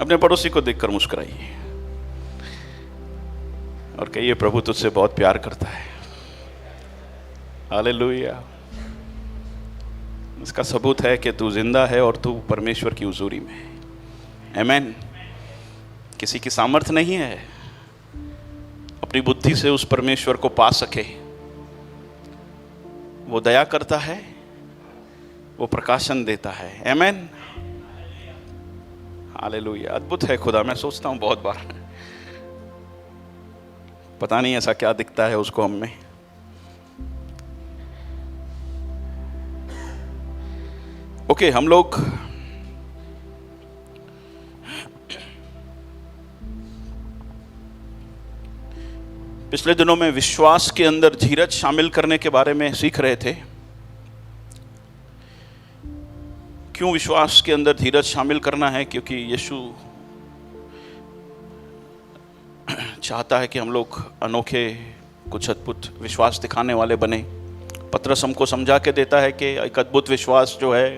अपने पड़ोसी को देखकर मुस्कुराइए और कहिए, प्रभु तुझसे बहुत प्यार करता है। हालेलुया। इसका सबूत है कि तू जिंदा है और तू परमेश्वर की हुजूरी में है। आमीन। किसी की सामर्थ्य नहीं है अपनी बुद्धि से उस परमेश्वर को पा सके। वो दया करता है, वो प्रकाशन देता है। आमीन। हालेलुया। अद्भुत है खुदा। मैं सोचता हूं बहुत बार, पता नहीं ऐसा क्या दिखता है उसको हम में। ओके, हम लोग पिछले दिनों में विश्वास के अंदर धीरज शामिल करने के बारे में सीख रहे थे। क्यों विश्वास के अंदर धीरज शामिल करना है? क्योंकि यीशु चाहता है कि हम लोग अनोखे, कुछ अद्भुत विश्वास दिखाने वाले बने। पतरस हमको समझा के देता है कि एक अद्भुत विश्वास जो है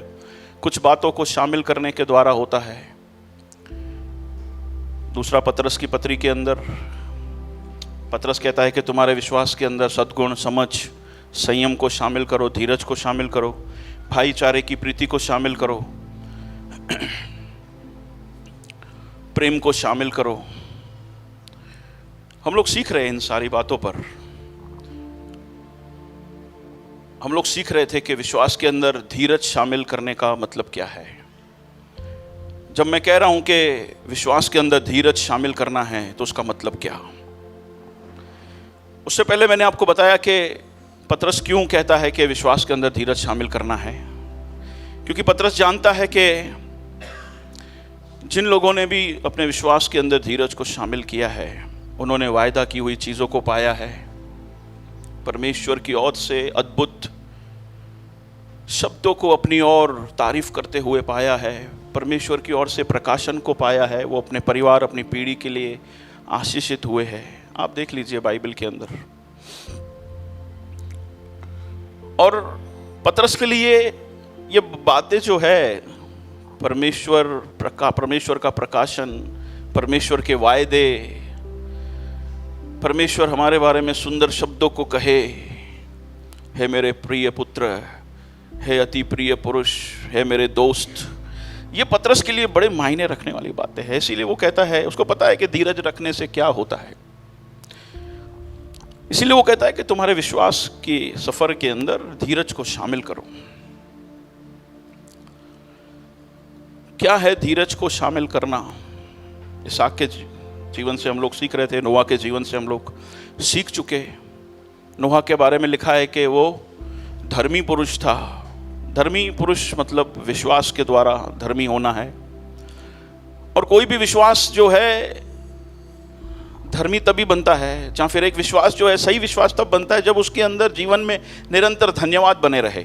कुछ बातों को शामिल करने के द्वारा होता है। दूसरा पतरस की पत्री के अंदर पतरस कहता है कि तुम्हारे विश्वास के अंदर सद्गुण, समझ, संयम को शामिल करो, धीरज को शामिल करो, भाईचारे की प्रीति को शामिल करो, प्रेम को शामिल करो। हम लोग सीख रहे हैं इन सारी बातों पर। हम लोग सीख रहे थे कि विश्वास के अंदर धीरज शामिल करने का मतलब क्या है। जब मैं कह रहा हूं कि विश्वास के अंदर धीरज शामिल करना है तो उसका मतलब क्या? उससे पहले मैंने आपको बताया कि पतरस क्यों कहता है कि विश्वास के अंदर धीरज शामिल करना है। क्योंकि पतरस जानता है कि जिन लोगों ने भी अपने विश्वास के अंदर धीरज को शामिल किया है, उन्होंने वायदा की हुई चीज़ों को पाया है। परमेश्वर की ओर से अद्भुत शब्दों को अपनी ओर तारीफ करते हुए पाया है। परमेश्वर की ओर से प्रकाशन को पाया है। वो अपने परिवार, अपनी पीढ़ी के लिए आशीषित हुए हैं। आप देख लीजिए बाइबल के अंदर। और पतरस के लिए ये बातें जो है, परमेश्वर का प्रकाशन, परमेश्वर के वायदे, परमेश्वर हमारे बारे में सुंदर शब्दों को कहे, हे मेरे प्रिय पुत्र, हे अति प्रिय पुरुष, हे मेरे दोस्त, ये पतरस के लिए बड़े मायने रखने वाली बातें हैं। इसीलिए वो कहता है, उसको पता है कि धीरज रखने से क्या होता है। इसीलिए वो कहता है कि तुम्हारे विश्वास की सफर के अंदर धीरज को शामिल करो। क्या है धीरज को शामिल करना? इसहाक के जीवन से हम लोग सीख रहे थे, नोहा के जीवन से हम लोग सीख चुके। नोहा के बारे में लिखा है कि वो धर्मी पुरुष था। धर्मी पुरुष मतलब विश्वास के द्वारा धर्मी होना है। और कोई भी विश्वास जो है धर्मी तभी बनता है, जहाँ फिर एक विश्वास जो है सही विश्वास तब बनता है जब उसके अंदर जीवन में निरंतर धन्यवाद बने रहे।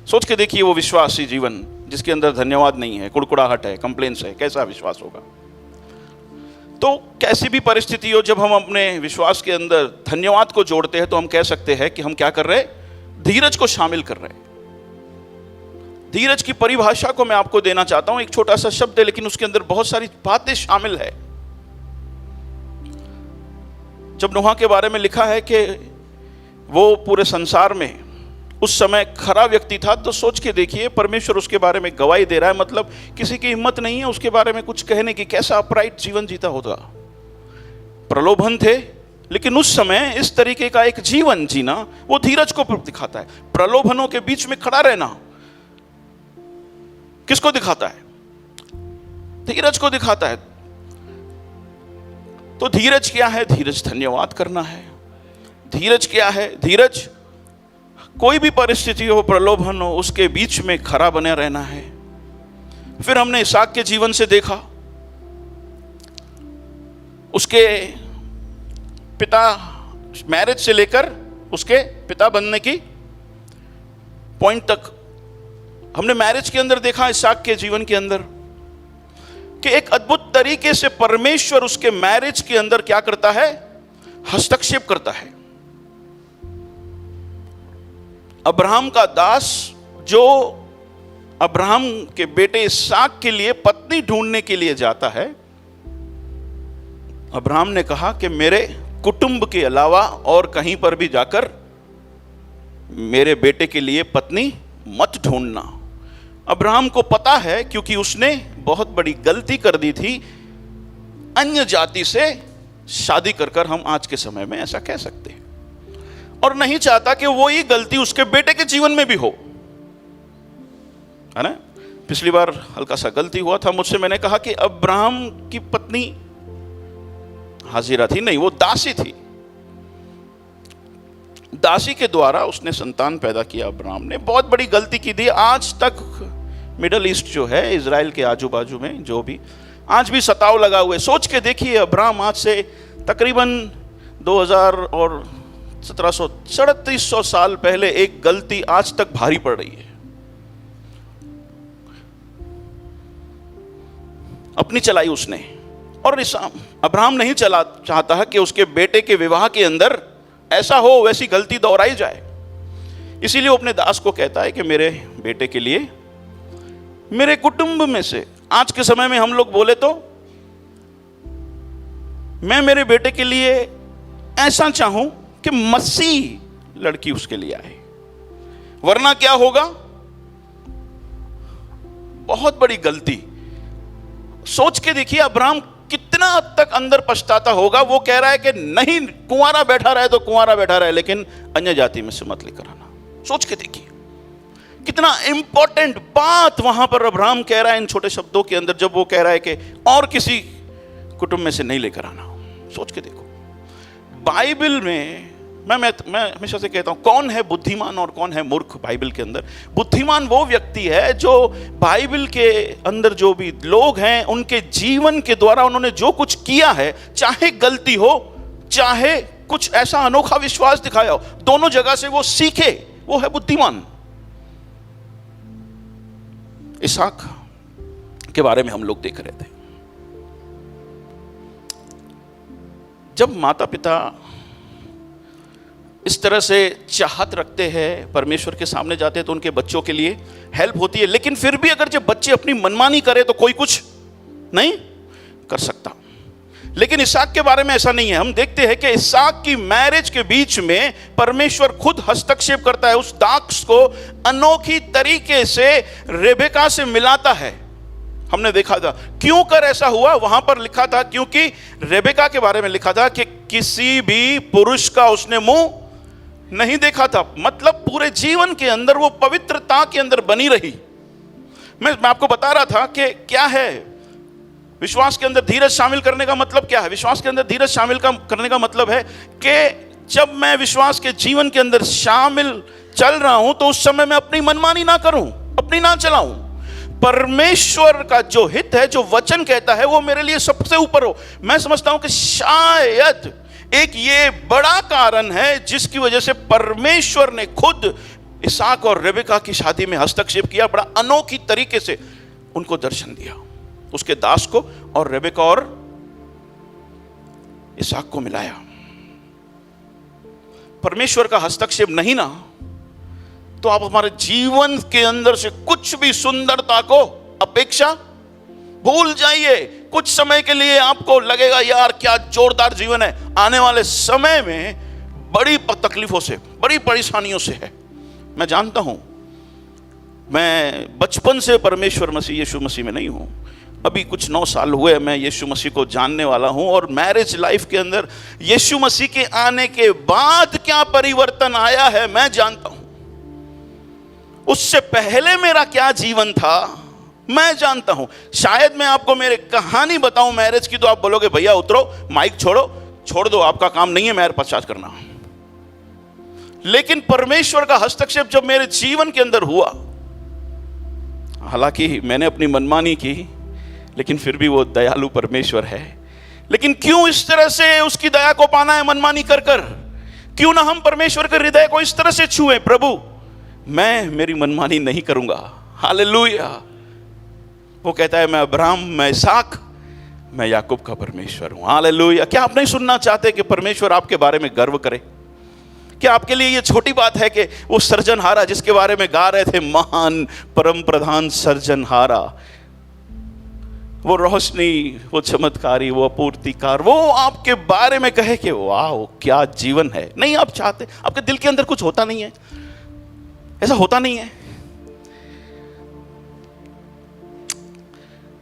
सोच के देखिए, वो विश्वासी जीवन जिसके अंदर धन्यवाद नहीं है, कुड़कुड़ाहट है, कंप्लेंट्स है, कैसा विश्वास होगा? तो कैसी भी परिस्थिति हो, जब हम अपने विश्वास के अंदर धन्यवाद को जोड़ते हैं तो हम कह सकते हैं कि हम क्या कर रहे हैं? धीरज को शामिल कर रहे हैं। धीरज की परिभाषा को मैं आपको देना चाहता हूं। एक छोटा सा शब्द है, लेकिन उसके अंदर बहुत सारी बातें शामिल है। जब नोहा के बारे में लिखा है कि वो पूरे संसार में उस समय खरा व्यक्ति था, तो सोच के देखिए, परमेश्वर उसके बारे में गवाही दे रहा है। मतलब किसी की हिम्मत नहीं है उसके बारे में कुछ कहने की, कैसा अपराइट जीवन जीता होगा। प्रलोभन थे, लेकिन उस समय इस तरीके का एक जीवन जीना वो धीरज को दिखाता है। प्रलोभनों के बीच में खड़ा रहना किसको दिखाता है? धीरज को दिखाता है। तो धीरज क्या है? धीरज धन्यवाद करना है। धीरज क्या है? धीरज कोई भी परिस्थिति हो, प्रलोभन हो, उसके बीच में खड़ा बने रहना है। फिर हमने इसहाक के जीवन से देखा, उसके पिता मैरिज से लेकर उसके पिता बनने की पॉइंट तक हमने मैरिज के अंदर देखा। इसहाक के जीवन के अंदर कि एक अद्भुत तरीके से परमेश्वर उसके मैरिज के अंदर क्या करता है? हस्तक्षेप करता है। अब्राहम का दास जो अब्राहम के बेटे इसहाक के लिए पत्नी ढूंढने के लिए जाता है, अब्राहम ने कहा कि मेरे कुटुंब के अलावा और कहीं पर भी जाकर मेरे बेटे के लिए पत्नी मत ढूंढना। अब्राहम को पता है, क्योंकि उसने बहुत बड़ी गलती कर दी थी, अन्य जाति से शादी कर हम आज के समय में ऐसा कह सकते हैं, और नहीं चाहता कि वो ही गलती उसके बेटे के जीवन में भी हो, है ना। पिछली बार हल्का सा गलती हुआ था मुझसे, मैंने कहा कि अब्राहम की पत्नी हाजिरा थी, नहीं, वो दासी थी। दासी के द्वारा उसने संतान पैदा किया। अब्राहम ने बहुत बड़ी गलती की थी। आज तक मिडल ईस्ट जो है, इजराइल के आजू बाजू में जो भी, आज भी सताव लगा हुए। सोच के देखिए, अब्राहम आज से तकरीबन 2000 और 1700 साल पहले एक गलती आज तक भारी पड़ रही है। अपनी चलाई उसने, और अब्राहम नहीं चाहता कि उसके बेटे के विवाह के अंदर ऐसा हो, वैसी गलती दोहराई जाए। इसीलिए वो अपने दास को कहता है कि मेरे बेटे के लिए मेरे कुटुंब में से, आज के समय में हम लोग बोले तो, मैं मेरे बेटे के लिए ऐसा चाहूं कि मसीह लड़की उसके लिए आए, वरना क्या होगा, बहुत बड़ी गलती। सोच के देखिए अब्राहम कितना हद तक अंदर पछताता होगा। वो कह रहा है कि नहीं, कुंवारा बैठा रहे तो कुंवारा बैठा रहे, लेकिन अन्य जाति में से मत लेकर आना। सोच के देखिए कितना इंपॉर्टेंट बात वहां पर अब्राहम कह रहा है इन छोटे शब्दों के अंदर, जब वो कह रहा है कि और किसी कुटुंब में से नहीं लेकर आना। सोच के देखो, बाइबल में मैं हमेशा से कहता हूं, कौन है बुद्धिमान और कौन है मूर्ख बाइबल के अंदर। बुद्धिमान वो व्यक्ति है जो बाइबल के अंदर जो भी लोग हैं, उनके जीवन के द्वारा उन्होंने जो कुछ किया है, चाहे गलती हो चाहे कुछ ऐसा अनोखा विश्वास दिखाया हो, दोनों जगह से वो सीखे, वो है बुद्धिमान। इसहाक के बारे में हम लोग देख रहे थे, जब माता पिता इस तरह से चाहत रखते हैं, परमेश्वर के सामने जाते हैं तो उनके बच्चों के लिए हेल्प होती है। लेकिन फिर भी अगर जब बच्चे अपनी मनमानी करें तो कोई कुछ नहीं कर सकता। लेकिन इसहाक के बारे में ऐसा नहीं है। हम देखते हैं कि इसहाक की मैरिज के बीच में परमेश्वर खुद हस्तक्षेप करता है, उस दास को अनोखी तरीके से रेबेका से मिलाता है। हमने देखा था क्यों कर ऐसा हुआ, वहां पर लिखा था क्योंकि रेबेका के बारे में लिखा था कि किसी भी पुरुष का उसने मुंह नहीं देखा था। मतलब पूरे जीवन के अंदर वो पवित्रता के अंदर बनी रही। मैं आपको बता रहा था कि क्या है विश्वास के अंदर धीरज शामिल करने का मतलब, क्या है विश्वास के अंदर धीरज शामिल करने का मतलब है कि जब मैं विश्वास के जीवन के अंदर शामिल चल रहा हूं तो उस समय मैं अपनी मनमानी ना करूं, अपनी ना चलाऊं। परमेश्वर का जो हित है, जो वचन कहता है, वो मेरे लिए सबसे ऊपर हो। मैं समझता हूं कि शायद एक ये बड़ा कारण है जिसकी वजह से परमेश्वर ने खुद इसहाक और रेबेका की शादी में हस्तक्षेप किया, बड़ा अनोखी तरीके से उनको दर्शन दिया, उसके दास को और रेबेका और इसहाक को मिलाया। परमेश्वर का हस्तक्षेप नहीं ना, तो आप हमारे जीवन के अंदर से कुछ भी सुंदरता को अपेक्षा भूल जाइए। कुछ समय के लिए आपको लगेगा यार क्या जोरदार जीवन है, आने वाले समय में बड़ी तकलीफों से, बड़ी परेशानियों से है। मैं जानता हूं, मैं बचपन से परमेश्वर मसीह यीशु मसीह में नहीं हूं, अभी कुछ 9 साल हुए मैं यीशु मसीह को जानने वाला हूं। और मैरिज लाइफ के अंदर यीशु मसीह के आने के बाद क्या परिवर्तन आया है मैं जानता हूं। उससे पहले मेरा क्या जीवन था मैं जानता हूं। शायद मैं आपको मेरी कहानी बताऊं मैरिज की तो आप बोलोगे भैया उतरो, माइक छोड़ दो, आपका काम नहीं है मेरे प्रचार करना। लेकिन परमेश्वर का हस्तक्षेप जब मेरे जीवन के अंदर हुआ, हालांकि मैंने अपनी मनमानी की, लेकिन फिर भी वो दयालु परमेश्वर है। लेकिन क्यों इस तरह से उसकी दया को पाना है मनमानी कर कर? क्यों ना हम परमेश्वर के हृदय को इस तरह से छुए, प्रभु मैं मेरी मनमानी नहीं करूंगा। हालेलुया। वो कहता है मैं अब्राहम, मैं इसहाक, मैं याकूब का परमेश्वर हूं। हालेलुया। क्या आप नहीं सुनना चाहते कि परमेश्वर आपके बारे में गर्व करे? क्या आपके लिए ये छोटी बात है कि वो सर्जनहारा जिसके बारे में गा रहे थे, महान परम प्रधान सर्जनहारा, वो रोशनी, वो चमत्कारी, वो अपूर्तिकार, वो आपके बारे में कहे कि वाह क्या जीवन है। नहीं आप चाहते, आपके दिल के अंदर कुछ होता नहीं है, ऐसा होता नहीं है,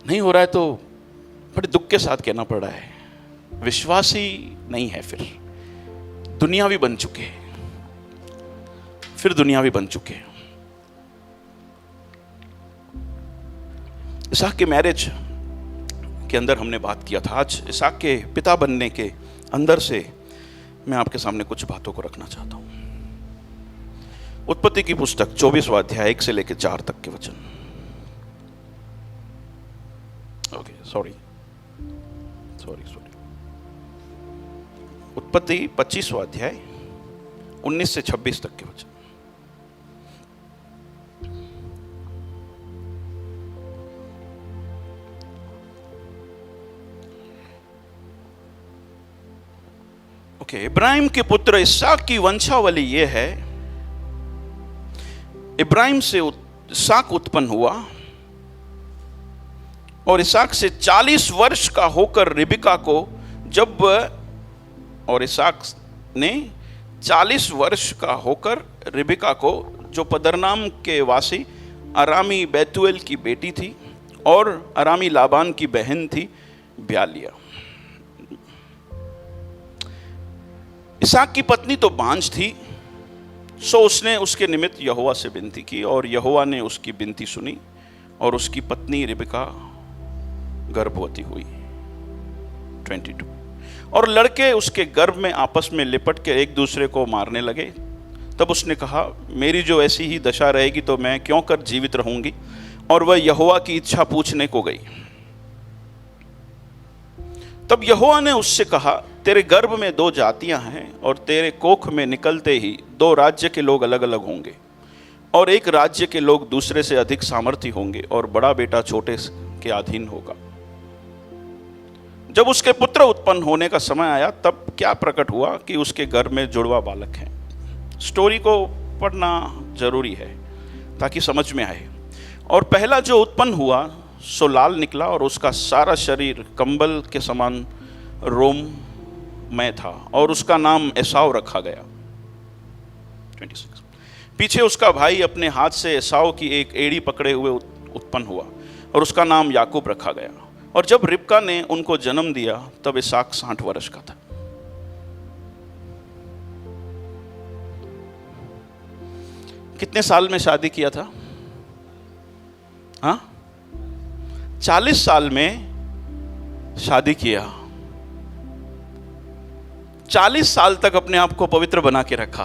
नहीं हो रहा है तो बड़े दुख के साथ कहना पड़ रहा है, विश्वासी नहीं है, फिर दुनियावी बन चुके, फिर दुनियावी बन चुके। इसहाक के मैरिज के अंदर हमने बात किया था। आज इसहाक के पिता बनने के अंदर से मैं आपके सामने कुछ बातों को रखना चाहता हूं। उत्पत्ति की पुस्तक 24वां अध्याय 1 से लेकर 4 तक के वचन। ओके, सॉरी, उत्पत्ति 25वां अध्याय 19 से 26 तक के वचन। ओके, इब्राहिम के पुत्र इसहाक की वंशावली यह है। इब्राहिम से इसहाक उत्पन्न हुआ और इसहाक से 40 वर्ष का होकर रिबका को और इसहाक ने 40 वर्ष का होकर रिबका को, जो पदरनाम के वासी अरामी बैतुएल की बेटी थी और अरामी लाबान की बहन थी, ब्याह लिया। इसहाक की पत्नी तो बांझ थी, सो उसने उसके निमित्त यहोवा से विनती की और यहोवा ने उसकी विनती सुनी और उसकी पत्नी रिबका गर्भवती हुई। 22 और लड़के उसके गर्भ में आपस में लिपट के एक दूसरे को मारने लगे। तब उसने कहा, मेरी जो ऐसी ही दशा रहेगी तो मैं क्यों कर जीवित रहूंगी, और वह यहोवा की इच्छा पूछने को गई। तब यहोवा ने उससे कहा, तेरे गर्भ में 2 जातियां हैं और तेरे कोख में निकलते ही 2 राज्य के लोग अलग अलग होंगे और एक राज्य के लोग दूसरे से अधिक सामर्थी होंगे और बड़ा बेटा छोटे के अधीन होगा। जब उसके पुत्र उत्पन्न होने का समय आया तब क्या प्रकट हुआ कि उसके गर्भ में जुड़वा बालक है। स्टोरी को पढ़ना जरूरी है ताकि समझ में आए। और पहला जो उत्पन्न हुआ सो लाल निकला और उसका सारा शरीर कंबल के समान रोम में था और उसका नाम एसाव रखा गया। 26 पीछे उसका भाई अपने हाथ से एसाव की एक एड़ी पकड़े हुए उत्पन्न हुआ और उसका नाम याकूब रखा गया। और जब रिबका ने उनको जन्म दिया तब इसहाक 60 वर्ष का था। कितने साल में शादी किया था? हाँ, 40 साल में शादी किया। 40 साल तक अपने आप को पवित्र बना के रखा,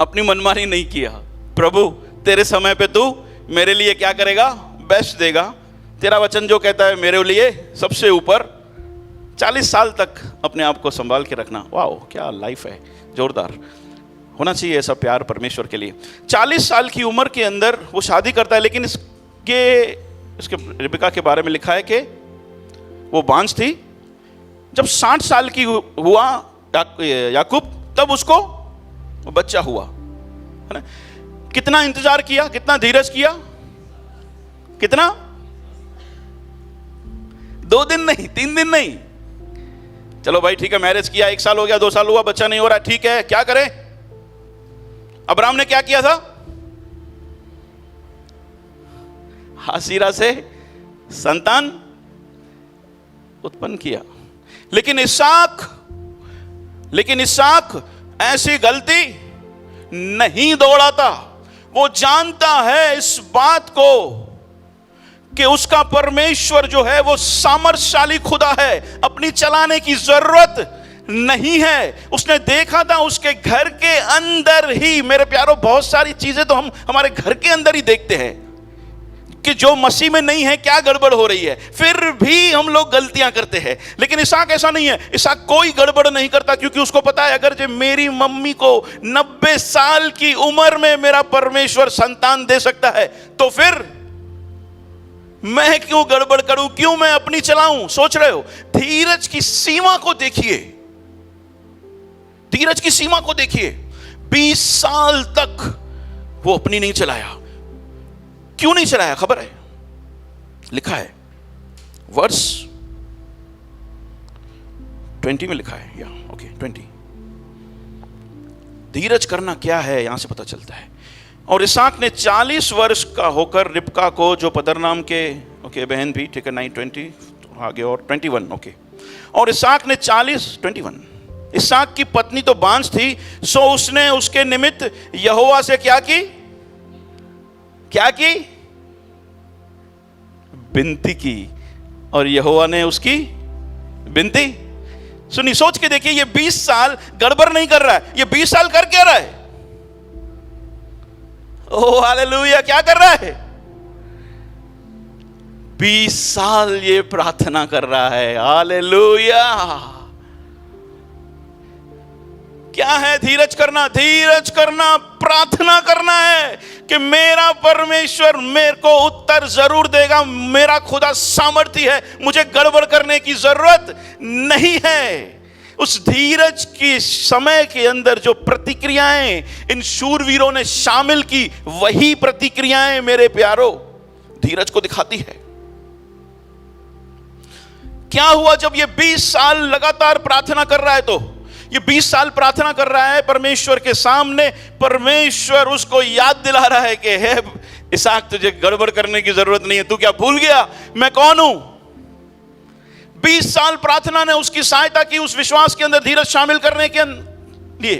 अपनी मनमानी नहीं किया। प्रभु तेरे समय पे तू मेरे लिए क्या करेगा? बेस्ट देगा। तेरा वचन जो कहता है मेरे लिए सबसे ऊपर। 40 साल तक अपने आप को संभाल के रखना। वाह क्या लाइफ है, जोरदार। होना चाहिए ऐसा प्यार परमेश्वर के लिए। 40 साल की उम्र के अंदर वो शादी करता है, लेकिन इसके रिबका के बारे में लिखा है कि वो बांझ थी। जब 60 साल की हुआ याकूब तब उसको बच्चा हुआ, है ना। कितना इंतजार किया, कितना धीरज किया, कितना? 2 दिन नहीं, 3 दिन नहीं। चलो भाई ठीक है, मैरिज किया, 1 साल हो गया, 2 साल हुआ, बच्चा नहीं हो रहा, ठीक है, क्या करें? अब्राहम ने क्या किया था? हासिरा से संतान उत्पन्न किया। लेकिन इसहाक ऐसी गलती नहीं दौड़ाता। वो जानता है इस बात को कि उसका परमेश्वर जो है वो सामर्थशाली खुदा है, अपनी चलाने की जरूरत नहीं है। उसने देखा था उसके घर के अंदर ही, मेरे प्यारो, बहुत सारी चीजें तो हम हमारे घर के अंदर ही देखते हैं कि जो मसीह में नहीं है क्या गड़बड़ हो रही है, फिर भी हम लोग गलतियां करते हैं। लेकिन इसहाक ऐसा नहीं है। इसहाक कोई गड़बड़ नहीं करता, क्योंकि उसको पता है अगर जो मेरी मम्मी को 90 साल की उम्र में मेरा परमेश्वर संतान दे सकता है तो फिर मैं क्यों गड़बड़ करूं, क्यों मैं अपनी चलाऊं? सोच रहे हो? धीरज की सीमा को देखिए। धीरज की सीमा को देखिए, 20 साल तक वो अपनी नहीं चलाया। क्यों नहीं चलाया खबर है, लिखा है वर्स 20 में लिखा है, या ओके 20। धीरज करना क्या है यहां से पता चलता है। और इसहाक ने 40 वर्ष का होकर रिबका को, जो पदरनाम के ओके बहन भी, ठीक है 9:20 आगे और 21 ओके। और इसहाक ने 21 इसहाक की पत्नी तो बांझ थी, सो उसने उसके निमित्त यहोवा से क्या की, विनती की, और यहोवा ने उसकी विनती सुनी। सोच के देखिए, ये 20 साल गड़बड़ नहीं कर रहा है, ये 20 साल कर क्या रहा है? ओह हालेलुया, क्या कर रहा है? 20 साल ये प्रार्थना कर रहा है। हालेलुया। क्या है धीरज करना? धीरज करना प्रार्थना करना है कि मेरा परमेश्वर मेरे को उत्तर जरूर देगा, मेरा खुदा सामर्थी है, मुझे गड़बड़ करने की जरूरत नहीं है। उस धीरज के समय के अंदर जो प्रतिक्रियाएं इन शूरवीरों ने शामिल की, वही प्रतिक्रियाएं मेरे प्यारो धीरज को दिखाती है। क्या हुआ जब ये 20 साल लगातार प्रार्थना कर रहा है? तो ये 20 साल प्रार्थना कर रहा है परमेश्वर के सामने, परमेश्वर उसको याद दिला रहा है कि हे इसहाक, तुझे गड़बड़ करने की जरूरत नहीं है, तू क्या भूल गया मैं कौन हूं? 20 साल प्रार्थना ने उसकी सहायता की उस विश्वास के अंदर धीरज शामिल करने के लिए।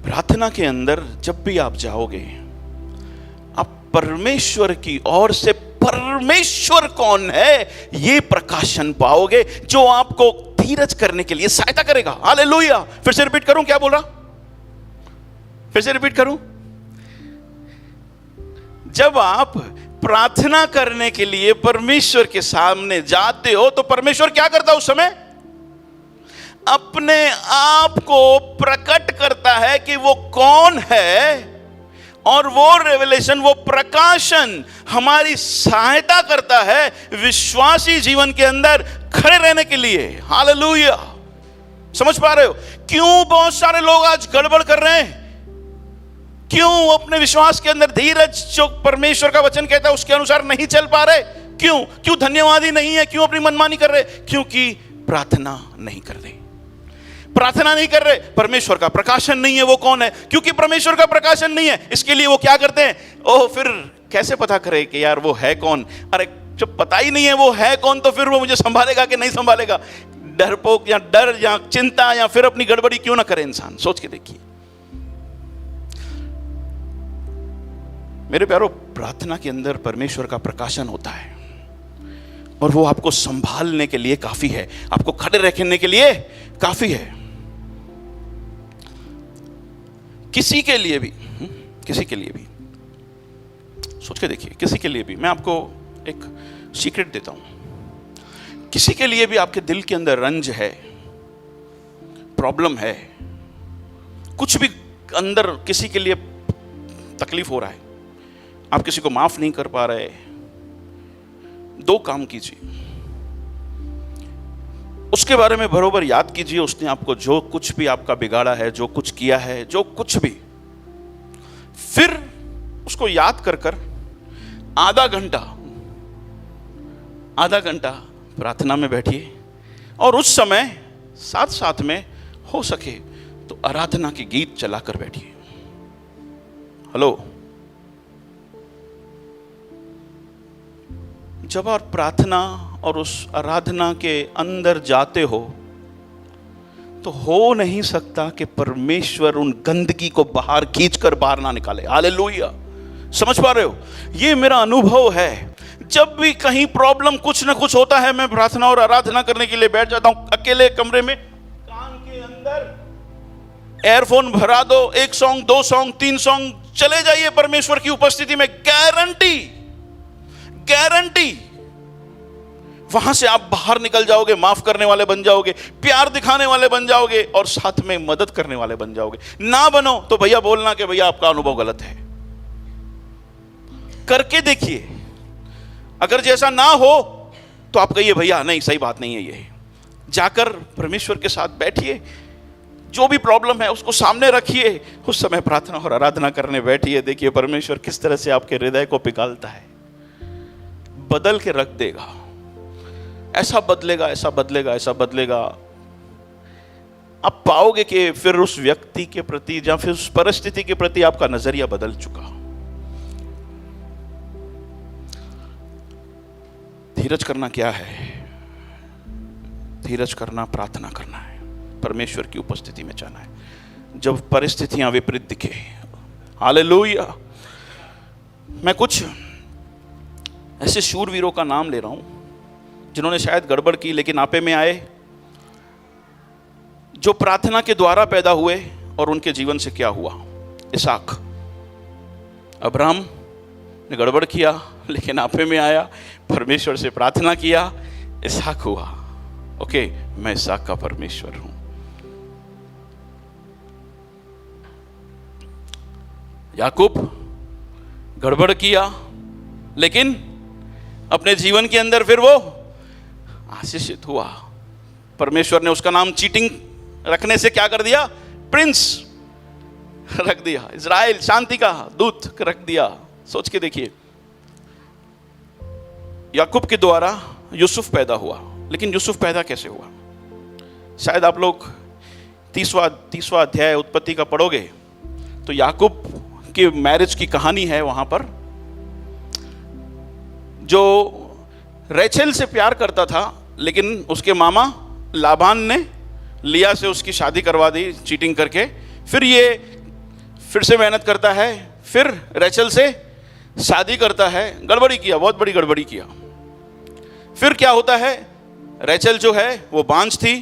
प्रार्थना के अंदर जब भी आप जाओगे, आप परमेश्वर की ओर से परमेश्वर कौन है ये प्रकाशन पाओगे, जो आपको धीरज करने के लिए सहायता करेगा। हालेलुया। फिर से रिपीट करूं, क्या बोल रहा? फिर से रिपीट करूं। जब आप प्रार्थना करने के लिए परमेश्वर के सामने जाते हो, तो परमेश्वर क्या करता है उस समय? अपने आप को प्रकट करता है कि वो कौन है, और वो रेवलेशन, वो प्रकाशन हमारी सहायता करता है विश्वासी जीवन के अंदर खड़े रहने के लिए। हालेलुया। समझ पा रहे हो क्यों बहुत सारे लोग आज गड़बड़ कर रहे हैं? क्यों अपने विश्वास के अंदर धीरज, जो परमेश्वर का वचन कहता है उसके अनुसार नहीं चल पा रहे? क्यों धन्यवादी नहीं है? क्यों अपनी मनमानी कर रहे? क्योंकि प्रार्थना नहीं कर रहे। प्रार्थना नहीं कर रहे, परमेश्वर का प्रकाशन नहीं है, वो कौन है? क्योंकि परमेश्वर का प्रकाशन नहीं है, इसके लिए वो क्या करते हैं? ओह, फिर कैसे पता करे कि यार वो है कौन? अरे जब पता ही नहीं है वो है कौन, तो फिर वो मुझे संभालेगा कि नहीं संभालेगा? डरपोक या डर या चिंता या फिर अपनी गड़बड़ी क्यों ना करे इंसान? सोच के देखिए मेरे प्यारो, प्रार्थना के अंदर परमेश्वर का प्रकाशन होता है, और वो आपको संभालने के लिए काफी है, आपको खड़े रखने के लिए काफी है। किसी के लिए भी सोच के देखिए, किसी के लिए भी मैं आपको एक सीक्रेट देता हूं। किसी के लिए भी आपके दिल के अंदर रंज है, प्रॉब्लम है, कुछ भी अंदर किसी के लिए तकलीफ हो रहा है, आप किसी को माफ नहीं कर पा रहे, 2 काम कीजिए। उसके बारे में बरोबर याद कीजिए, उसने आपको जो कुछ भी आपका बिगाड़ा है, जो कुछ किया है, जो कुछ भी, फिर उसको याद कर कर आधा घंटा प्रार्थना में बैठिए, और उस समय साथ साथ में हो सके तो आराधना के गीत चलाकर बैठिए। हेलो। जब आप प्रार्थना और उस आराधना के अंदर जाते हो, तो हो नहीं सकता कि परमेश्वर उन गंदगी को बाहर खींचकर बाहर ना निकाले। हालेलुया। समझ पा रहे हो? ये मेरा अनुभव है। जब भी कहीं प्रॉब्लम कुछ ना कुछ होता है, मैं प्रार्थना और आराधना करने के लिए बैठ जाता हूं अकेले कमरे में, कान के अंदर एयरफोन भरा दो, 1 सॉन्ग 2 सॉन्ग 3 सॉन्ग, चले जाइए परमेश्वर की उपस्थिति में। गारंटी वहां से आप बाहर निकल जाओगे, माफ करने वाले बन जाओगे, प्यार दिखाने वाले बन जाओगे, और साथ में मदद करने वाले बन जाओगे। ना बनो तो भैया बोलना कि भैया आपका अनुभव गलत है। करके देखिए, अगर जैसा ना हो तो आप कहिए भैया नहीं, सही बात नहीं है ये। जाकर परमेश्वर के साथ बैठिए, जो भी प्रॉब्लम है उसको सामने रखिए, उस समय प्रार्थना और आराधना करने बैठिए। देखिए परमेश्वर किस तरह से आपके हृदय को पिघालता है, बदल के रख देगा। ऐसा बदलेगा, ऐसा बदलेगा, ऐसा बदलेगा। आप पाओगे कि फिर उस व्यक्ति के प्रति या फिर उस परिस्थिति के प्रति आपका नजरिया बदल चुका। धीरज करना क्या है? धीरज करना प्रार्थना करना है, परमेश्वर की उपस्थिति में जाना है जब परिस्थितियां विपरीत दिखे। हालेलुया। मैं कुछ ऐसे शूरवीरों का नाम ले रहा हूं जिन्होंने शायद गड़बड़ की लेकिन आपे में आए, जो प्रार्थना के द्वारा पैदा हुए। और उनके जीवन से क्या हुआ? इसहाक। अब्राहम ने गड़बड़ किया लेकिन आपे में आया, परमेश्वर से प्रार्थना किया, इसहाक हुआ। ओके, मैं इसहाक का परमेश्वर हूं। याकूब गड़बड़ किया लेकिन अपने जीवन के अंदर फिर वो आशीषित हुआ। परमेश्वर ने उसका नाम चीटिंग रखने से क्या कर दिया? प्रिंस रख दिया, इज़राइल शांति का दूत रख दिया। सोच के देखिए, याकूब के द्वारा यूसुफ पैदा हुआ, लेकिन यूसुफ पैदा कैसे हुआ? शायद आप लोग 30वां अध्याय उत्पत्ति का पढ़ोगे तो याकूब की मैरिज की कहानी है। वहां पर जो रेचेल से प्यार करता था, लेकिन उसके मामा लाबान ने लिया से उसकी शादी करवा दी चीटिंग करके। फिर ये फिर से मेहनत करता है, फिर रेचेल से शादी करता है, गड़बड़ी किया, बहुत बड़ी गड़बड़ी किया। फिर क्या होता है? रेचेल जो है वो बांझ थी,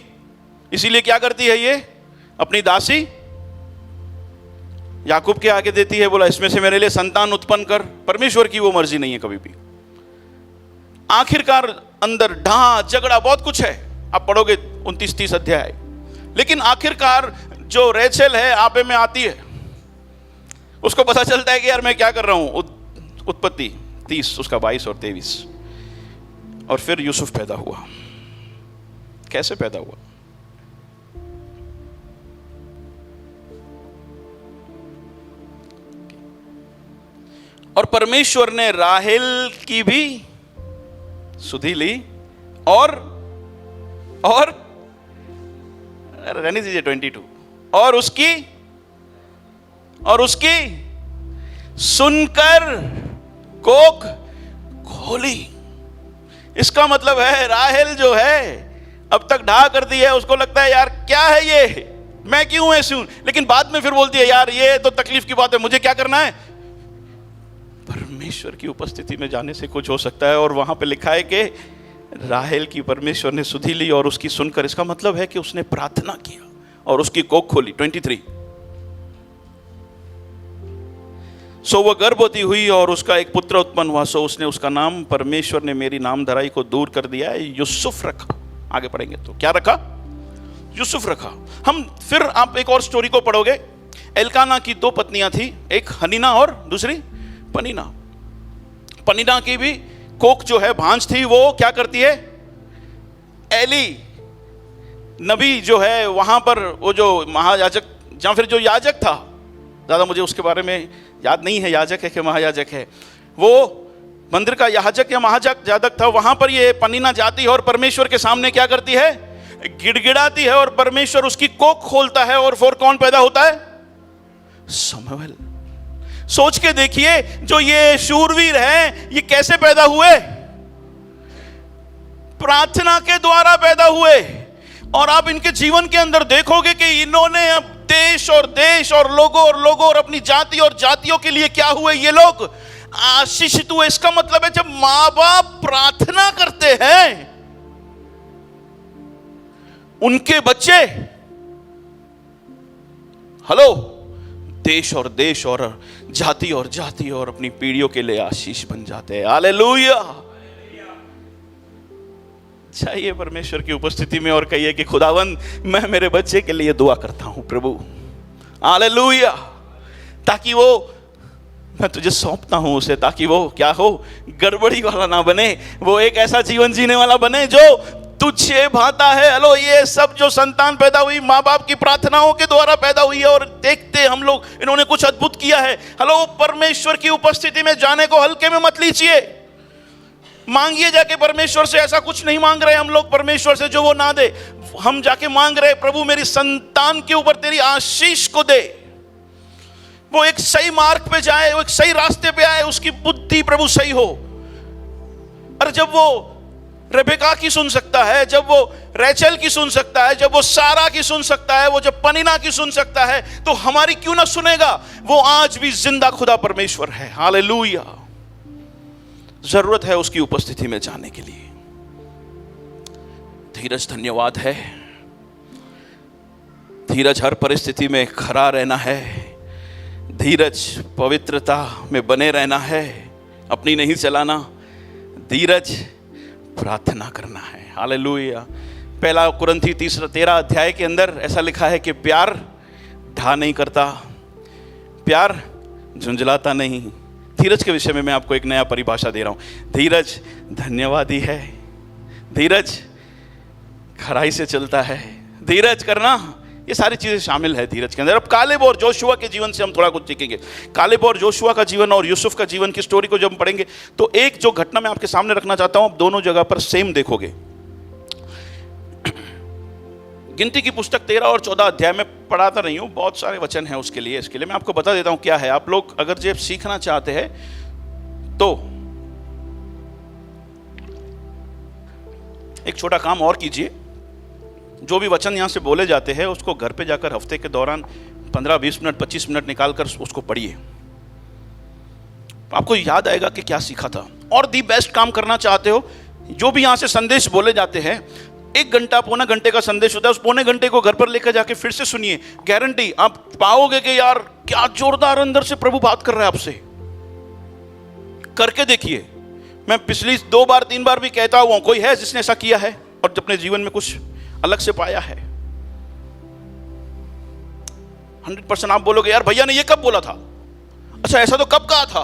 इसीलिए क्या करती है ये? अपनी दासी याकूब के आगे देती है, बोला इसमें से मेरे लिए संतान उत्पन्न कर। परमेश्वर की वो मर्जी नहीं है कभी भी। आखिरकार अंदर ढा झगड़ा बहुत कुछ है, आप पढ़ोगे 29-30 अध्याय। लेकिन आखिरकार जो रेचेल है आपे में आती है, उसको पता चलता है कि यार मैं क्या कर रहा हूं। उत्पत्ति 30 उसका 22 और 23। और फिर यूसुफ पैदा हुआ। कैसे पैदा हुआ? और परमेश्वर ने राहेल की भी सुधि ली और रहने दीजिए 22। और उसकी सुनकर कोख खोली। इसका मतलब है राहेल जो है अब तक ढा कर दी है, उसको लगता है यार क्या है ये, मैं क्यों ऐसी हूं। लेकिन बाद में फिर बोलती है यार ये तो तकलीफ की बात है, मुझे क्या करना है? परमेश्वर की उपस्थिति में जाने से कुछ हो सकता है। और वहां पे लिखा है कि राहेल की परमेश्वर ने सुधि ली और उसकी सुनकर, इसका मतलब है कि उसने प्रार्थना किया और उसकी कोख खोली। 23। सो वह गर्भवती हुई और उसका एक पुत्र उत्पन्न हुआ। सो उसने उसका नाम, परमेश्वर ने मेरी नाम धराई को दूर कर दिया है, यूसुफ रखा। आगे पढ़ेंगे तो क्या रखा? यूसुफ रखा। हम फिर आप एक और स्टोरी को पढ़ोगे। एल्काना की 2 पत्नियां थी, एक हनीना और दूसरी पनीना। पनीना की भी कोख जो है भांज थी, वो क्या करती है? एली नबी जो है वहां पर, वो जो महायाजक या फिर जो याजक था, ज्यादा मुझे उसके बारे में याद नहीं है, याजक है कि महायाजक है, वो मंदिर का याजक या महायाजक था। वहां पर ये पनीना जाती है और परमेश्वर के सामने क्या करती है? गिड़गिड़ाती है और परमेश्वर उसकी कोख खोलता है। और फिर कौन पैदा होता है? शमूएल। सोच के देखिए, जो ये शूरवीर हैं ये कैसे पैदा हुए? प्रार्थना के द्वारा पैदा हुए। और आप इनके जीवन के अंदर देखोगे कि इन्होंने अब देश और लोगों और अपनी जाति और जातियों के लिए क्या हुए? ये लोग आशीषित हुए। इसका मतलब है जब मां बाप प्रार्थना करते हैं, उनके बच्चे देश और जाति और अपनी पीढ़ियों के लिए आशीष बन जाते हैं। हालेलुया। चाहिए परमेश्वर की उपस्थिति में और कहिए कि खुदावंद मैं मेरे बच्चे के लिए दुआ करता हूं प्रभु। हालेलुया। ताकि वो मैं तुझे सौंपता हूं उसे, ताकि वो क्या हो, गड़बड़ी वाला ना बने, वो एक ऐसा जीवन जीने वाला बने जो तुझे भाता है। हेलो, ये सब जो संतान पैदा हुई माँ बाप की प्रार्थनाओं के द्वारा पैदा हुई है, और देखते हम लोग इन्होंने कुछ अद्भुत किया है। हेलो, परमेश्वर की उपस्थिति में जाने को हल्के में मत लीजिए। मांगिए जाके परमेश्वर से, ऐसा कुछ नहीं मांग रहे हम लोग परमेश्वर से जो वो ना दे। हम जाके मांग रहे, प्रभु मेरी संतान के ऊपर तेरी आशीष को दे, वो एक सही मार्ग पे जाए, वो एक सही रास्ते पे आए, उसकी बुद्धि प्रभु सही हो। और जब वो रेबेका की सुन सकता है, जब वो रैचल की सुन सकता है, जब वो सारा की सुन सकता है, वो जब पनीना की सुन सकता है, तो हमारी क्यों ना सुनेगा। वो आज भी जिंदा खुदा परमेश्वर है। हालेलुया। जरूरत है उसकी उपस्थिति में जाने के लिए। धीरज धन्यवाद है। धीरज हर परिस्थिति में खड़ा रहना है। धीरज पवित्रता में बने रहना है, अपनी नहीं चलाना। धीरज प्रार्थना करना है। हालेलुया। पहला कुरिन्थी 13 अध्याय के अंदर ऐसा लिखा है कि प्यार ढा नहीं करता, प्यार झुंझलाता नहीं। धीरज के विषय में मैं आपको एक नया परिभाषा दे रहा हूं। धीरज धन्यवादी है, धीरज खराई से चलता है, धीरज करना, ये सारी चीजें शामिल है धीरज के अंदर। अब कालेब और जोशुआ के जीवन से हम थोड़ा कुछ सीखेंगे। कालेब और जोशुआ का जीवन और यूसुफ का जीवन की स्टोरी को जब हम पढ़ेंगे तो एक जो घटना मैं आपके सामने रखना चाहता हूं, आप दोनों जगह पर सेम देखोगे। गिनती की पुस्तक 13 और 14 अध्याय में पढ़ाता नहीं हूं, बहुत सारे वचन हैं उसके लिए। इसके लिए मैं आपको बता देता हूं क्या है। आप लोग अगर जब सीखना चाहते हैं तो एक छोटा काम और कीजिए। जो भी वचन यहाँ से बोले जाते हैं उसको घर पे जाकर हफ्ते के दौरान 15-20 मिनट 25 मिनट निकालकर उसको पढ़िए। आपको याद आएगा कि क्या सीखा था। और दी बेस्ट काम करना चाहते हो, जो भी यहाँ से संदेश बोले जाते हैं, 1 घंटा पौना घंटे का संदेश होता है, उस पौने घंटे को घर पर लेकर जाके फिर से सुनिए। गारंटी आप पाओगे कि यार क्या जोरदार अंदर से प्रभु बात कर रहा है आपसे। करके देखिए। मैं पिछली 2 बार 3 बार भी कहता हुआ, कोई है जिसने ऐसा किया है और अपने जीवन में कुछ अलग से पाया है? 100% आप बोलोगे यार भैया ने ये कब बोला था, अच्छा ऐसा तो कब कहा था।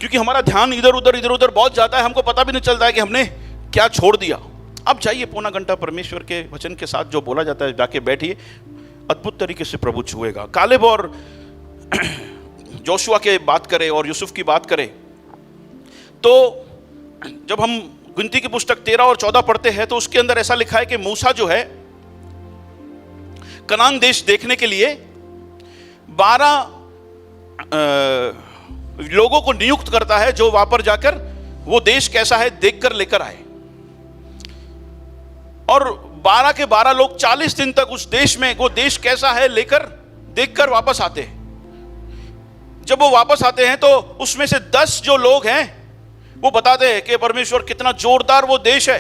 क्योंकि हमारा ध्यान इधर उधर बहुत जाता है, हमको पता भी नहीं चलता है कि हमने क्या छोड़ दिया। अब जाइए पौना घंटा परमेश्वर के वचन के साथ जो बोला जाता है जाके बैठिए, अद्भुत तरीके से प्रभु छुएगा। कालेब और जोशुआ के बात करें और यूसुफ की बात करें तो जब हम गिनती की पुस्तक 13 और 14 पढ़ते हैं तो उसके अंदर ऐसा लिखा है कि मूसा जो है कनान देश देखने के लिए 12 लोगों को नियुक्त करता है जो वहां पर जाकर वो देश कैसा है देखकर लेकर आए। और 12 के 12 लोग 40 दिन तक उस देश में वो देश कैसा है लेकर देखकर वापस आते हैं। जब वो वापस आते हैं तो उसमें से 10 जो लोग हैं वो बताते हैं कि परमेश्वर कितना जोरदार वो देश है।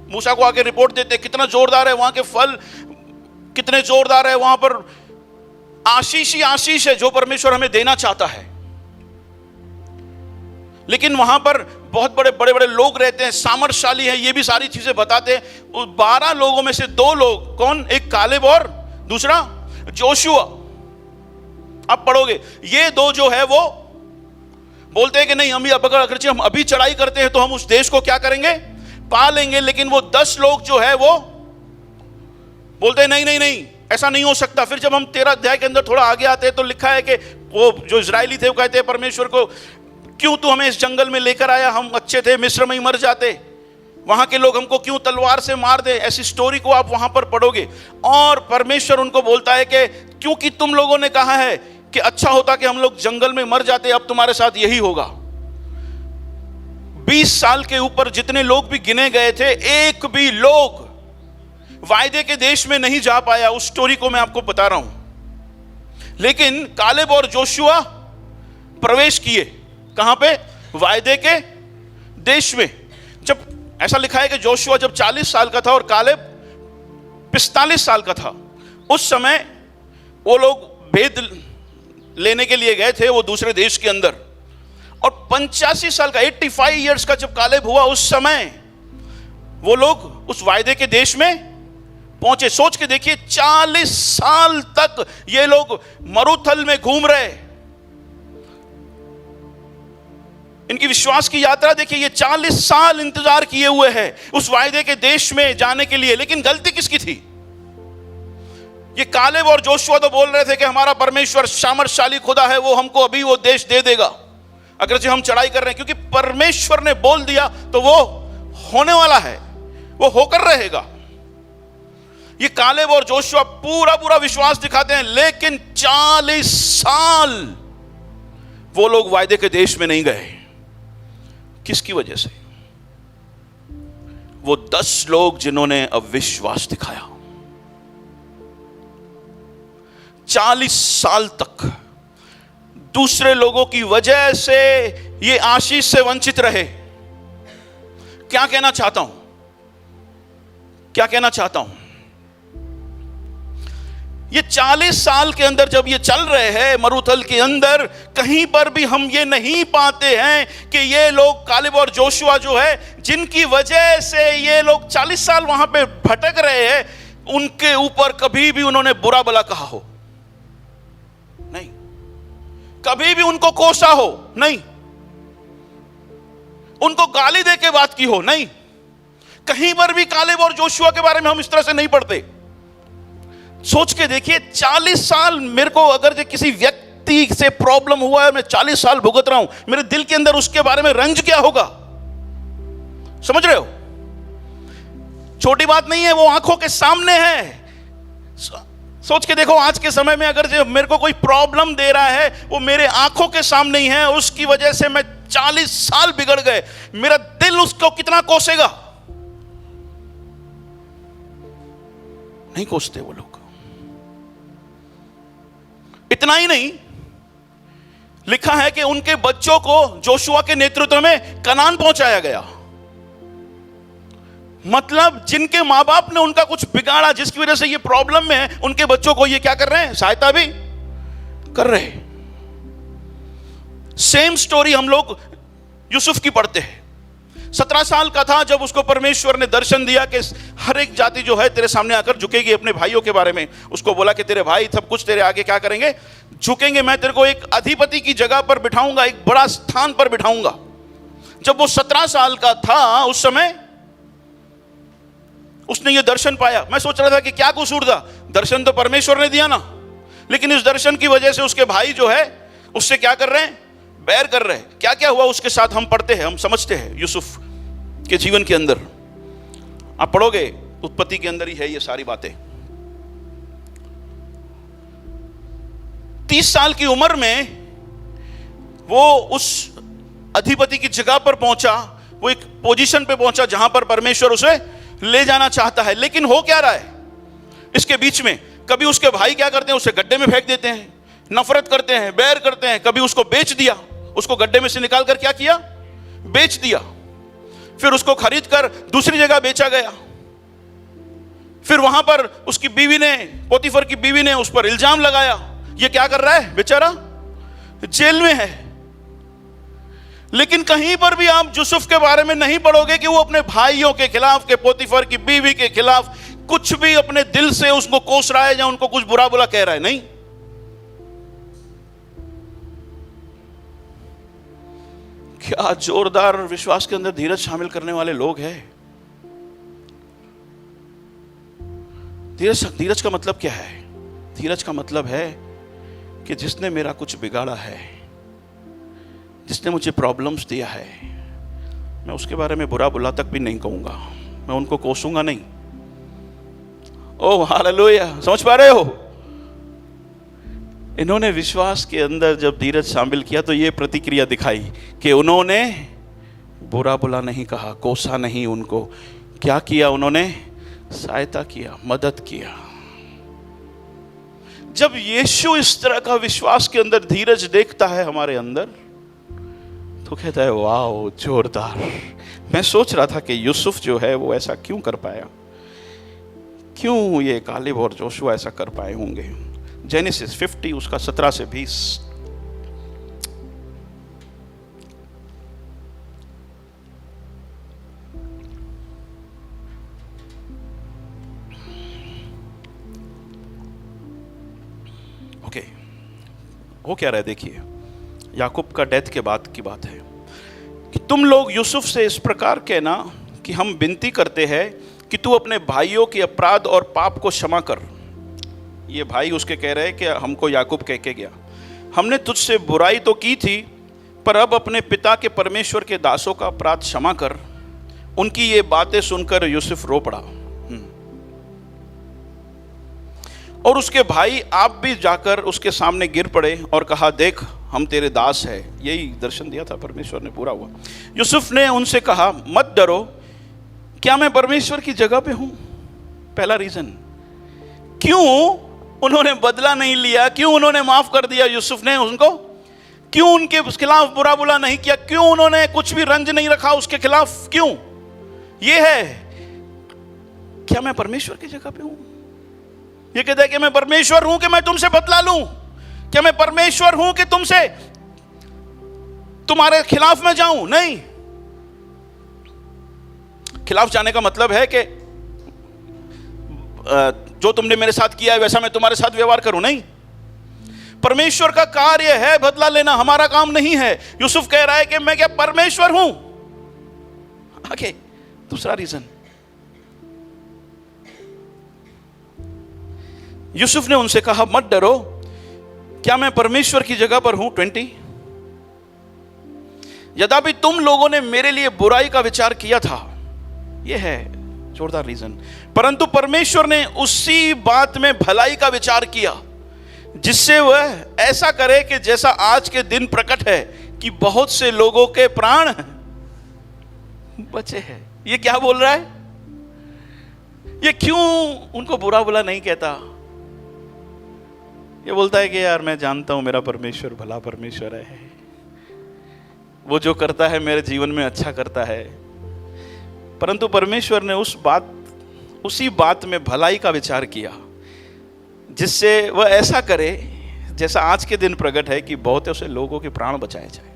मूसा को आके रिपोर्ट देते कितना जोरदार है, वहां के फल कितने जोरदार है, वहां पर आशीष ही आशीष है जो परमेश्वर हमें देना चाहता है। लेकिन वहां पर बहुत बड़े बड़े लोग रहते हैं, सामर्थशाली है, ये भी सारी चीजें बताते हैं। उस 12 लोगों में से 2 लोग, कौन, एक कालेब और दूसरा जोशुआ। आप पढ़ोगे ये 2 जो है वो बोलते हैं कि नहीं हम अभी चढ़ाई करते हैं तो हम उस देश को क्या करेंगे, पा लेंगे। लेकिन वो 10 लोग जो है वो बोलते हैं नहीं ऐसा नहीं हो सकता। फिर जब हम 13 अध्याय के अंदर थोड़ा आगे आते हैं तो लिखा है कि वो जो इजरायली थे वो कहते हैं परमेश्वर को, क्यों तू हमें इस जंगल में लेकर आया, हम अच्छे थे, मिस्र में ही मर जाते, वहां के लोग हमको क्यों तलवार से मार दे। ऐसी स्टोरी को आप वहां पर पढ़ोगे। और परमेश्वर उनको बोलता है कि क्योंकि तुम लोगों ने कहा है कि अच्छा होता कि हम लोग जंगल में मर जाते, अब तुम्हारे साथ यही होगा। 20 साल के ऊपर जितने लोग भी गिने गए थे, एक भी लोग वायदे के देश में नहीं जा पाया। उस स्टोरी को मैं आपको बता रहा हूं। लेकिन कालेब और जोशुआ प्रवेश किए कहां पे, वायदे के देश में। जब ऐसा लिखा है कि जोशुआ जब 40 साल का था और कालेब 45 साल का था, उस समय वो लोग भेद लेने के लिए गए थे वो दूसरे देश के अंदर। और 85 साल का 85 इयर्स का जब कालेब हुआ, उस समय वो लोग उस वायदे के देश में पहुंचे। सोच के देखिए 40 साल तक ये लोग मरुथल में घूम रहे, इनकी विश्वास की यात्रा देखिए, ये 40 साल इंतजार किए हुए हैं उस वायदे के देश में जाने के लिए, लेकिन गलती किसकी थी? ये कालेब और जोशुआ तो बोल रहे थे कि हमारा परमेश्वर सामर्थशाली खुदा है, वो हमको अभी वो देश दे देगा अगर जो हम चढ़ाई कर रहे हैं, क्योंकि परमेश्वर ने बोल दिया तो वो होने वाला है, वो होकर रहेगा। ये कालेब और जोशुआ पूरा पूरा विश्वास दिखाते हैं, लेकिन 40 साल वो लोग वायदे के देश में नहीं गए। किसकी वजह से? वो 10 लोग जिन्होंने अविश्वास दिखाया। 40 साल तक दूसरे लोगों की वजह से ये आशीष से वंचित रहे। क्या कहना चाहता हूं? क्या कहना चाहता हूं? ये 40 साल के अंदर जब ये चल रहे हैं मरुथल के अंदर, कहीं पर भी हम ये नहीं पाते हैं कि ये लोग कालेब और जोशुआ जो है, जिनकी वजह से ये लोग 40 साल वहां पे भटक रहे हैं, उनके ऊपर कभी भी उन्होंने बुरा भला कहा हो नहीं, कभी भी उनको कोसा हो नहीं, उनको गाली दे के बात की हो नहीं। कहीं पर भी कालेब और जोशुआ के बारे में हम इस तरह से नहीं पढ़ते। सोच के देखिए, 40 साल मेरे को अगर किसी व्यक्ति से प्रॉब्लम हुआ है, मैं 40 साल भुगत रहा हूं, मेरे दिल के अंदर उसके बारे में रंज क्या होगा? समझ रहे हो? छोटी बात नहीं है, वो आंखों के सामने है। सोच के देखो, आज के समय में अगर जो मेरे को कोई प्रॉब्लम दे रहा है, वो मेरे आंखों के सामने ही है, उसकी वजह से मैं 40 साल बिगड़ गए, मेरा दिल उसको कितना कोसेगा? नहीं कोसते वो लोग। इतना ही नहीं, लिखा है कि उनके बच्चों को जोशुआ के नेतृत्व में कनान पहुंचाया गया। मतलब जिनके मां बाप ने उनका कुछ बिगाड़ा, जिसकी वजह से ये प्रॉब्लम में है, उनके बच्चों को ये क्या कर रहे हैं? सहायता भी कर रहे हैं। सेम स्टोरी हम लोग यूसुफ की पढ़ते हैं। 17 साल का था जब उसको परमेश्वर ने दर्शन दिया कि हर एक जाति जो है तेरे सामने आकर झुकेगी। अपने भाइयों के बारे में उसको बोला कि तेरे भाई सब कुछ तेरे आगे क्या करेंगे? झुकेंगे। मैं तेरे को एक अधिपति की जगह पर बिठाऊंगा, एक बड़ा स्थान पर बिठाऊंगा। जब वो 17 साल का था, उस समय उसने ये दर्शन पाया। मैं सोच रहा था कि क्या कसूर था, दर्शन तो परमेश्वर ने दिया ना, लेकिन इस दर्शन की वजह से उसके भाई जो है उससे क्या कर रहे हैं? बैर कर रहे हैं। क्या क्या हुआ उसके साथ हम पढ़ते हैं, हम समझते हैं यूसुफ के जीवन के अंदर। आप पढ़ोगे, उत्पत्ति के अंदर ही है ये सारी बातें। 30 साल की उम्र में वो उस अधिपति की जगह पर पहुंचा, वो एक पोजीशन पे पहुंचा जहां पर परमेश्वर उसे ले जाना चाहता है। लेकिन हो क्या रहा है इसके बीच में? कभी उसके भाई क्या करते हैं? उसे गड्ढे में फेंक देते हैं, नफरत करते हैं, बैर करते हैं। कभी उसको बेच दिया, उसको गड्ढे में से निकाल कर क्या किया? बेच दिया। फिर उसको खरीद कर दूसरी जगह बेचा गया। फिर वहां पर उसकी बीवी ने, पोतीफर की बीवी ने उस पर इल्जाम लगाया। ये क्या कर रहा है बेचारा? जेल में है। लेकिन कहीं पर भी आप यूसुफ के बारे में नहीं पढ़ोगे कि वो अपने भाइयों के खिलाफ, के पोतीफर की बीवी के खिलाफ कुछ भी अपने दिल से उसको कोस रहा है या उनको कुछ बुरा बुरा कह रहा है। नहीं। क्या जोरदार विश्वास के अंदर धीरज शामिल करने वाले लोग हैं। धीरज का मतलब क्या है? धीरज का मतलब है कि जिसने मेरा कुछ बिगाड़ा है, जिसने मुझे प्रॉब्लम्स दिया है, मैं उसके बारे में बुरा बुला तक भी नहीं कहूंगा, मैं उनको कोसूंगा नहीं। ओह हालेलुया, समझ पा रहे हो? इन्होंने विश्वास के अंदर जब धीरज शामिल किया तो ये प्रतिक्रिया दिखाई कि उन्होंने बुरा बुला नहीं कहा, कोसा नहीं, उनको क्या किया? उन्होंने सहायता किया, मदद किया। जब यीशु इस तरह का विश्वास के अंदर धीरज देखता है हमारे अंदर, तो कहता है वाह जोरदार। मैं सोच रहा था कि यूसुफ जो है वो ऐसा क्यों कर पाया, क्यों ये कालेब और जोशुआ ऐसा कर पाए होंगे। जेनेसिस 50 उसका 17 से 20। ओके, हो क्या रहा है देखिए। याकूब का डेथ के बाद की बात है। तुम लोग यूसुफ से इस प्रकार कहना कि हम विनती करते हैं कि तू अपने भाइयों के अपराध और पाप को क्षमा कर। ये भाई उसके कह रहे हैं कि हमको याकूब कह के गया, हमने तुझसे बुराई तो की थी, पर अब अपने पिता के परमेश्वर के दासों का अपराध क्षमा कर। उनकी ये बातें सुनकर यूसुफ रो पड़ा। और उसके भाई आप भी जाकर उसके सामने गिर पड़े और कहा, देख हम तेरे दास है। यही दर्शन दिया था परमेश्वर ने, पूरा हुआ। यूसुफ ने उनसे कहा, मत डरो, क्या मैं परमेश्वर की जगह पे हूं? पहला रीजन, क्यों उन्होंने बदला नहीं लिया, क्यों उन्होंने माफ कर दिया यूसुफ ने उनको, क्यों उनके खिलाफ बुरा बुला नहीं किया, क्यों उन्होंने कुछ भी रंज नहीं रखा उसके खिलाफ, क्यों? ये है, क्या मैं परमेश्वर की जगह पे हूं? ये कहता है कि मैं परमेश्वर हूं कि मैं तुमसे बदला लूं? क्या मैं परमेश्वर हूं कि तुमसे तुम्हारे खिलाफ में जाऊं? नहीं। खिलाफ जाने का मतलब है कि जो तुमने मेरे साथ किया है वैसा मैं तुम्हारे साथ व्यवहार करूं? नहीं। परमेश्वर का कार्य है बदला लेना, हमारा काम नहीं है। यूसुफ कह रहा है कि मैं क्या परमेश्वर हूं? आगे दूसरा रीजन, यूसुफ ने उनसे कहा, मत डरो, क्या मैं परमेश्वर की जगह पर हूं? 20, यद्यपि तुम लोगों ने मेरे लिए बुराई का विचार किया था, यह है जोरदार रीजन, परंतु परमेश्वर ने उसी बात में भलाई का विचार किया जिससे वह ऐसा करे कि जैसा आज के दिन प्रकट है कि बहुत से लोगों के प्राण बचे हैं। ये क्या बोल रहा है? ये क्यों उनको बुरा बुला नहीं कहता? ये बोलता है कि यार मैं जानता हूं मेरा परमेश्वर भला परमेश्वर है, वो जो करता है मेरे जीवन में अच्छा करता है, परंतु परमेश्वर ने उसी बात में भलाई का विचार किया जिससे वह ऐसा करे जैसा आज के दिन प्रकट है कि बहुत से लोगों के प्राण बचाए जाए।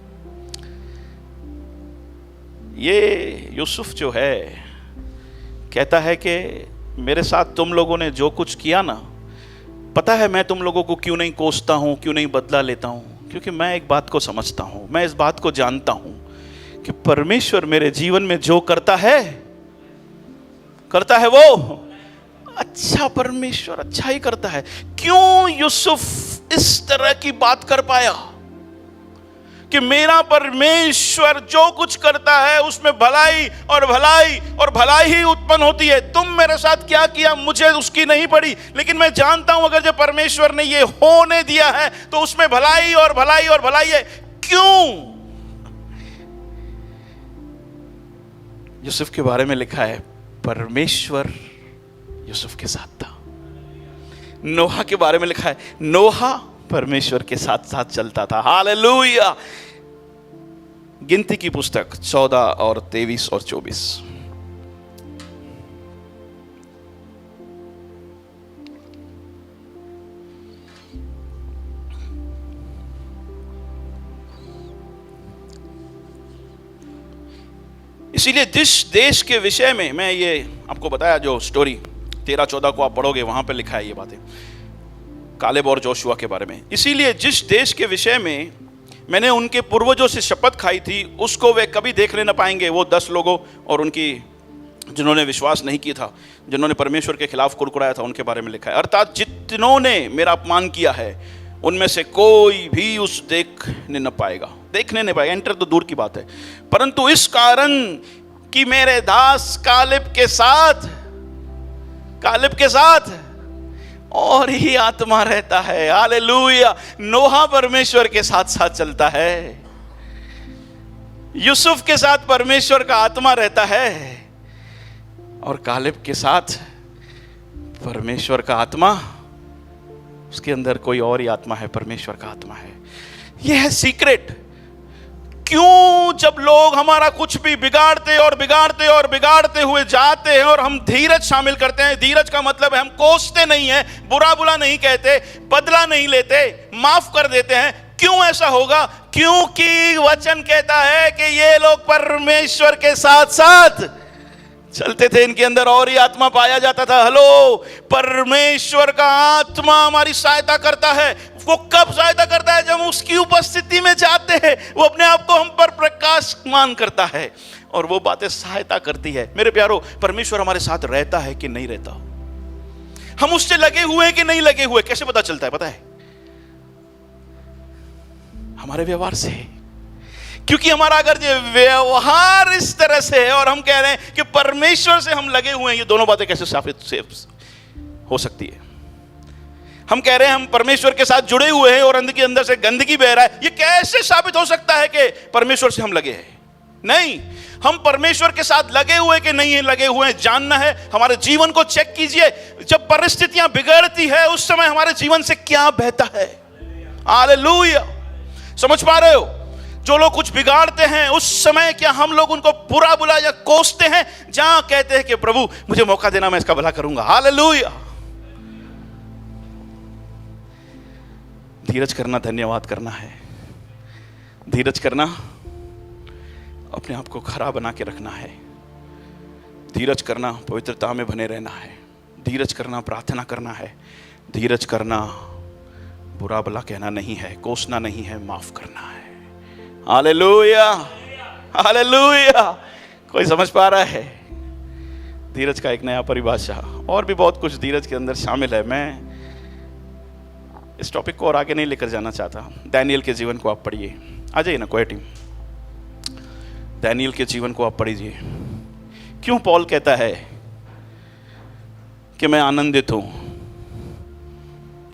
ये यूसुफ जो है कहता है कि मेरे साथ तुम लोगों ने जो कुछ किया ना, पता है मैं तुम लोगों को क्यों नहीं कोसता हूं, क्यों नहीं बदला लेता हूं? क्योंकि मैं एक बात को समझता हूं, मैं इस बात को जानता हूं कि परमेश्वर मेरे जीवन में जो करता है वो अच्छा, परमेश्वर अच्छा ही करता है। क्यों यूसुफ इस तरह की बात कर पाया कि मेरा परमेश्वर जो कुछ करता है उसमें भलाई और भलाई और भलाई ही उत्पन्न होती है। तुम मेरे साथ क्या किया मुझे उसकी नहीं पड़ी, लेकिन मैं जानता हूं अगर जो परमेश्वर ने ये होने दिया है तो उसमें भलाई और भलाई और भलाई है। क्यों? यूसुफ के बारे में लिखा है, परमेश्वर यूसुफ के साथ था। नोहा के बारे में लिखा है, नोहा परमेश्वर के साथ साथ चलता था। हालेलुया। गिनती की पुस्तक 14 और 23 और 24। इसीलिए जिस देश के विषय में मैं ये आपको बताया, जो स्टोरी 13-14 को आप पढ़ोगे वहां पे लिखा है ये बातें कालेब और जोशुआ के बारे में। इसीलिए जिस देश के विषय में मैंने उनके पूर्वजों से शपथ खाई थी उसको वे कभी देखने न पाएंगे। वो 10 लोगों और उनकी जिन्होंने विश्वास नहीं किया था, जिन्होंने परमेश्वर के खिलाफ कुड़कुड़ाया था, उनके बारे में लिखा है। अर्थात जितनों ने मेरा अपमान किया है उनमें से कोई भी उस देखने न पाएगा, देखने नहीं पाएगा, एंटर तो दूर की बात है, परंतु इस कारण कि मेरे दास कालेब के साथ और ही आत्मा रहता है। हालेलुया। नोहा परमेश्वर के साथ साथ चलता है, यूसुफ के साथ परमेश्वर का आत्मा रहता है, और कालेब के साथ परमेश्वर का आत्मा, उसके अंदर कोई और ही आत्मा है, परमेश्वर का आत्मा है। यह है सीक्रेट। क्यों जब लोग हमारा कुछ भी बिगाड़ते हुए जाते हैं और हम धीरज शामिल करते हैं, धीरज का मतलब है हम कोसते नहीं है, बुरा बुला नहीं कहते, बदला नहीं लेते, माफ कर देते हैं। क्यों ऐसा होगा? क्योंकि वचन कहता है कि ये लोग परमेश्वर के साथ साथ चलते थे, इनके अंदर और ही आत्मा पाया जाता था। हेलो, परमेश्वर का आत्मा हमारी सहायता करता है। वो कब सहायता करता है? जब उसकी उपस्थिति में जाते हैं, वो अपने आप को हम पर प्रकाशमान करता है और वो बातें सहायता करती है। मेरे प्यारो, परमेश्वर हमारे साथ रहता है कि नहीं रहता? हम उससे लगे हुए हैं कि नहीं लगे हुए? कैसे पता चलता है? पता है, हमारे व्यवहार से। क्योंकि हमारा अगर ये व्यवहार इस तरह से है और हम कह रहे हैं कि परमेश्वर से हम लगे हुए हैं, ये दोनों बातें कैसे साबित हो सकती है? हम कह रहे हैं हम परमेश्वर के साथ जुड़े हुए हैं और अंदर के अंदर से गंदगी बह रहा है, ये कैसे साबित हो सकता है कि परमेश्वर से हम लगे हैं? नहीं, हम परमेश्वर के साथ लगे हुए कि नहीं लगे हुए जानना है। हमारे जीवन को चेक कीजिए, जब परिस्थितियां बिगड़ती है उस समय हमारे जीवन से क्या बहता है। हालेलुया, समझ पा रहे हो? जो लोग कुछ बिगाड़ते हैं उस समय क्या हम लोग उनको बुरा बुला या कोसते हैं, जहां कहते हैं कि प्रभु मुझे मौका देना, मैं इसका भला करूंगा। हालेलुया। धीरज करना धन्यवाद करना है। धीरज करना अपने आप को खरा बना के रखना है। धीरज करना पवित्रता में बने रहना है। धीरज करना प्रार्थना करना है। धीरज करना बुरा भला कहना नहीं है, कोसना नहीं है, माफ करना है। Hallelujah, hallelujah. कोई समझ पा रहा है? धीरज का एक नया परिभाषा, और भी बहुत कुछ धीरज के अंदर शामिल है। मैं इस टॉपिक को और आगे नहीं लेकर जाना चाहता। दानियल के जीवन को आप पढ़िए। आ जाइए ना कोई टीम, दानियल के जीवन को आप पढ़िए। क्यों पॉल कहता है कि मैं आनंदित हूं?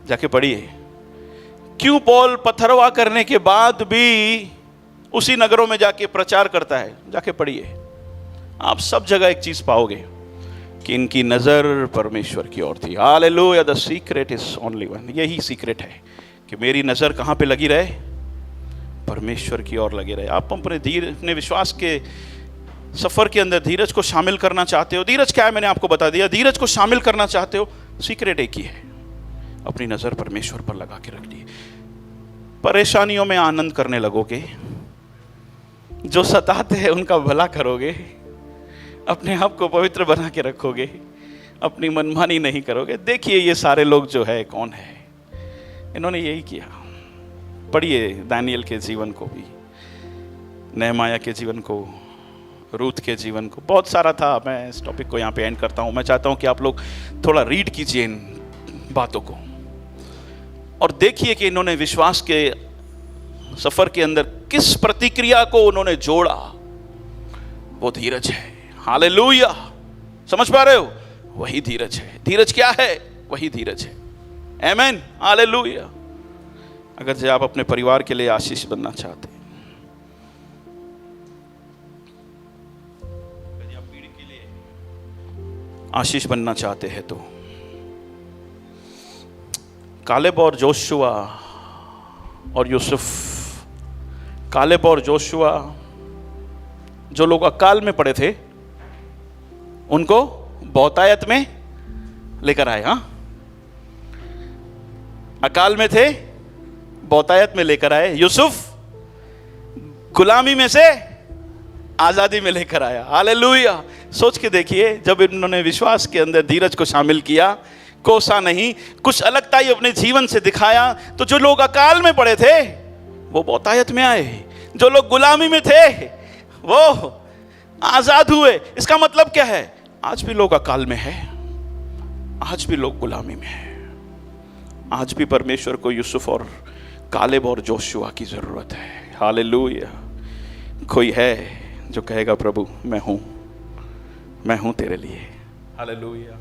जाके पढ़िए। क्यों पॉल पथरवा करने के बाद भी उसी नगरों में जाके प्रचार करता है? जाके पढ़िए। आप सब जगह एक चीज पाओगे कि इनकी नजर परमेश्वर की ओर थी। Hallelujah, the secret is only one. यही सीक्रेट है कि मेरी नजर कहां पे लगी रहे? परमेश्वर की ओर लगे रहे। आप अपने विश्वास के सफर के अंदर धीरज को शामिल करना चाहते हो? धीरज क्या है मैंने आपको बता दिया। धीरज को शामिल करना चाहते हो, सीक्रेट एक ही है, अपनी नजर परमेश्वर पर लगा के रखिए। परेशानियों में आनंद करने लगोगे, जो सताते हैं उनका भला करोगे, अपने आप को पवित्र बना के रखोगे, अपनी मनमानी नहीं करोगे। देखिए ये सारे लोग जो है कौन है, इन्होंने यही किया। पढ़िए दानियल के जीवन को भी, नेहमाया के जीवन को, रूथ के जीवन को, बहुत सारा था। मैं इस टॉपिक को यहाँ पे एंड करता हूँ। मैं चाहता हूँ कि आप लोग थोड़ा रीड कीजिए इन बातों को और देखिए कि इन्होंने विश्वास के सफर के अंदर किस प्रतिक्रिया को उन्होंने जोड़ा। वो धीरज है। हालेलुया, समझ पा रहे हो? वही धीरज है। धीरज क्या है? वही धीरज है। आमीन, हालेलुया। अगर जो आप अपने परिवार के लिए आशीष बनना चाहते हैं, यदि आप पीढ़ी के लिए आशीष बनना चाहते हैं, तो कालेब और जोशुआ और यूसुफ, कालेब और जोशुआ जो लोग अकाल में पड़े थे उनको बहुतायत में लेकर आए। हाँ, अकाल में थे, बहुतायत में लेकर आए। यूसुफ गुलामी में से आजादी में लेकर आया। हालेलुया। सोच के देखिए, जब इन्होंने विश्वास के अंदर धीरज को शामिल किया, कोसा नहीं, कुछ अलगता ही अपने जीवन से दिखाया, तो जो लोग अकाल में पड़े थे वो बहुतायत में आए। जो लोग गुलामी में थे वो आजाद हुए। इसका मतलब क्या है? आज भी लोग अकाल में है, आज भी लोग गुलामी में है। आज भी परमेश्वर को यूसुफ और कालेब और जोशुआ की जरूरत है। हालेलुया। कोई है जो कहेगा प्रभु मैं हूं तेरे लिए। हालेलुया।